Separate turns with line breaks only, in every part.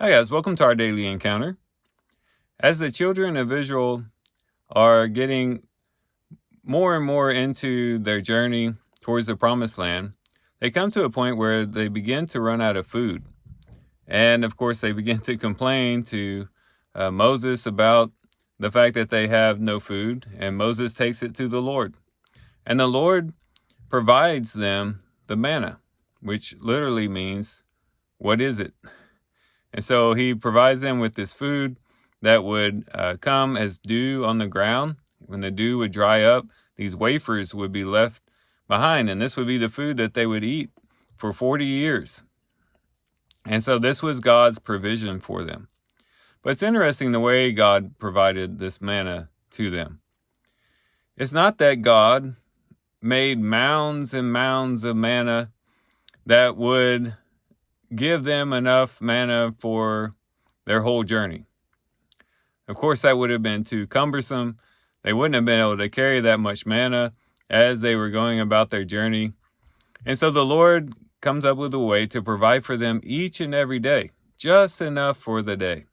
Hi guys, welcome to our daily encounter. As the children of Israel are getting more and more into their journey towards the promised land, they come to a point where they begin to run out of food. And of course, they begin to complain to Moses about the fact that they have no food, and Moses takes it to the Lord. And the Lord provides them the manna, which literally means, what is it? And so he provides them with this food that would come as dew on the ground. When the dew would dry up, these wafers would be left behind, and this would be the food that they would eat for 40 years. And so this was God's provision for them. But it's interesting the way God provided this manna to them. It's not that God made mounds and mounds of manna that would give them enough manna for their whole journey. Of course, that would have been too cumbersome. They wouldn't have been able to carry that much manna as they were going about their journey. And so the Lord comes up with a way to provide for them each and every day, just enough for the day.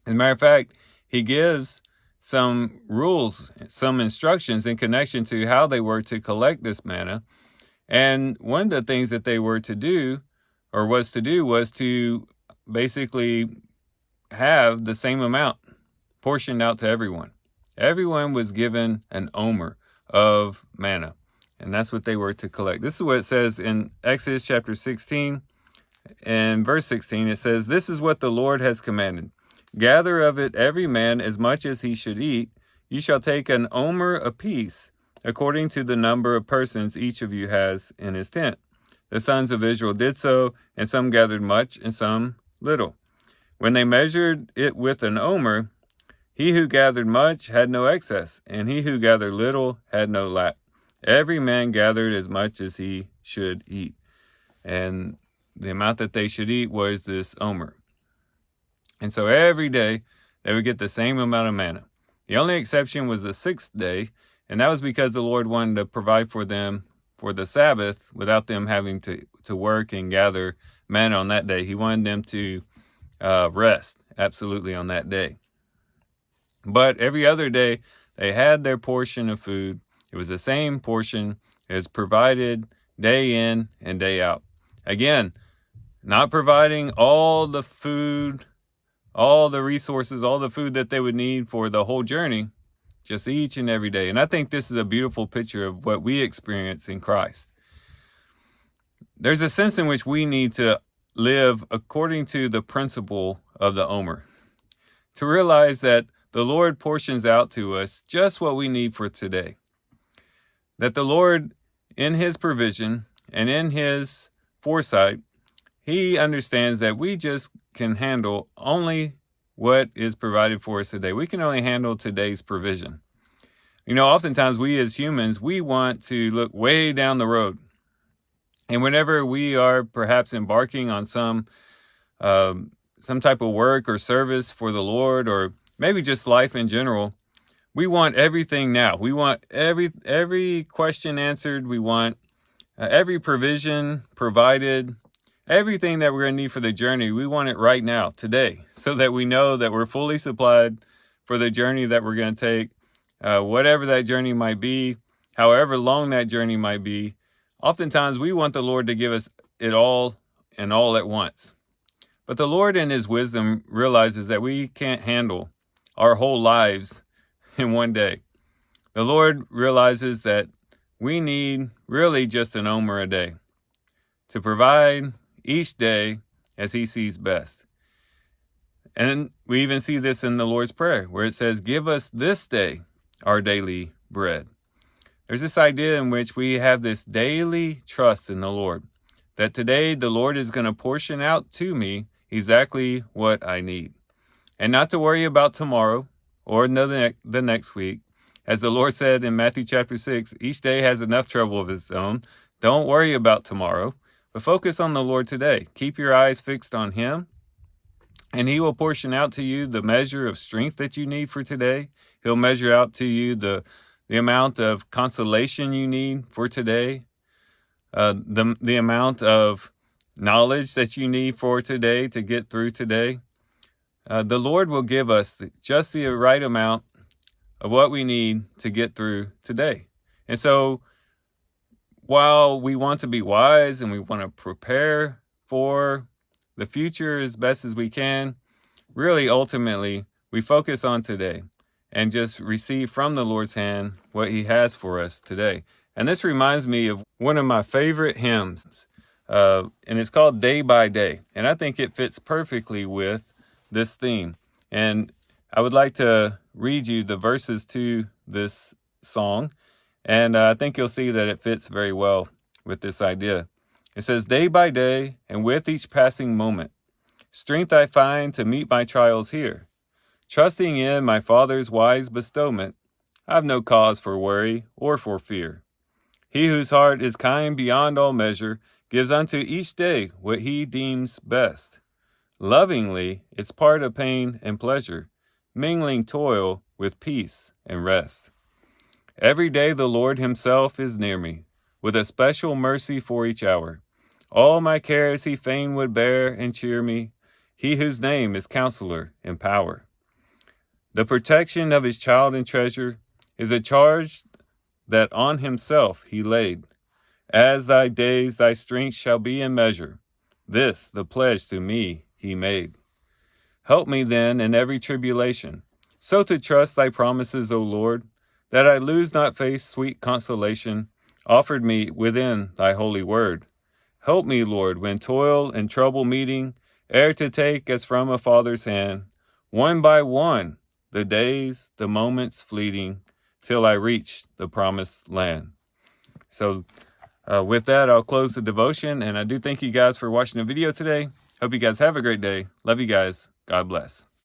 As a matter of fact, he gives some rules, some instructions in connection to how they were to collect this manna. And one of the things that they were to do, or was to basically have the same amount portioned out to everyone. Everyone was given an omer of manna, and that's what they were to collect. This is what it says in Exodus chapter 16 and verse 16. It says, "This is what the Lord has commanded. Gather of it every man as much as he should eat. You shall take an omer apiece, according to the number of persons each of you has in his tent." The sons of Israel did so, and some gathered much and some little. When they measured it with an omer, he who gathered much had no excess, and he who gathered little had no lack. Every man gathered as much as he should eat. And the amount that they should eat was this omer. And so every day they would get the same amount of manna. The only exception was the sixth day, and that was because the Lord wanted to provide for them for the Sabbath without them having to work and gather manna on that day. He wanted them to rest absolutely on that day. But every other day, they had their portion of food. It was the same portion as provided day in and day out. Again, not providing all the food, all the resources, all the food that they would need for the whole journey, just each and every day. And I think this is a beautiful picture of what we experience in Christ. There's a sense in which we need to live according to the principle of the omer, to realize that the Lord portions out to us just what we need for today. That the Lord, in his provision and in his foresight, he understands that we just can handle only what is provided for us today. We can only handle today's provision. Oftentimes we as humans, we want to look way down the road. And whenever we are perhaps embarking on some type of work or service for the Lord, or maybe just life in general, we want everything now. We want every question answered. We want every provision provided. Everything that we're going to need for the journey, we want it right now, today, so that we know that we're fully supplied for the journey that we're going to take, whatever that journey might be, however long that journey might be. Oftentimes, we want the Lord to give us it all and all at once. But the Lord, in his wisdom, realizes that we can't handle our whole lives in one day. The Lord realizes that we need really just an omer a day to provide each day as he sees best. And we even see this in the Lord's Prayer, where it says, "Give us this day our daily bread." There's this idea in which we have this daily trust in the Lord, that today the Lord is going to portion out to me exactly what I need. And not to worry about tomorrow or the next week. As the Lord said in Matthew chapter 6, each day has enough trouble of its own. Don't worry about tomorrow, but focus on the Lord today. Keep your eyes fixed on him, and he will portion out to you the measure of strength that you need for today. He'll measure out to you the amount of consolation you need for today, the amount of knowledge that you need for today to get through today, the Lord will give us just the right amount of what we need to get through today. And so while we want to be wise and we want to prepare for the future as best as we can, really ultimately we focus on today and just receive from the Lord's hand what he has for us today. And this reminds me of one of my favorite hymns, and it's called Day by Day. And I think it fits perfectly with this theme. And I would like to read you the verses to this song. And I think you'll see that it fits very well with this idea. It says, day by day, and with each passing moment, strength I find to meet my trials here. Trusting in my Father's wise bestowment, I've no cause for worry or for fear. He whose heart is kind beyond all measure gives unto each day what he deems best. Lovingly, it's part of pain and pleasure, mingling toil with peace and rest. Every day the Lord himself is near me, with a special mercy for each hour. All my cares he fain would bear and cheer me, he whose name is Counselor in power. The protection of his child and treasure is a charge that on himself he laid. As thy days thy strength shall be in measure, this the pledge to me he made. Help me then in every tribulation, so to trust thy promises, O Lord, that I lose not faith's sweet consolation offered me within thy holy word. Help me, Lord, when toil and trouble meeting, ere to take as from a father's hand, one by one, the days, the moments fleeting, till I reach the promised land. So with that, I'll close the devotion, and I do thank you guys for watching the video today. Hope you guys have a great day. Love you guys. God bless.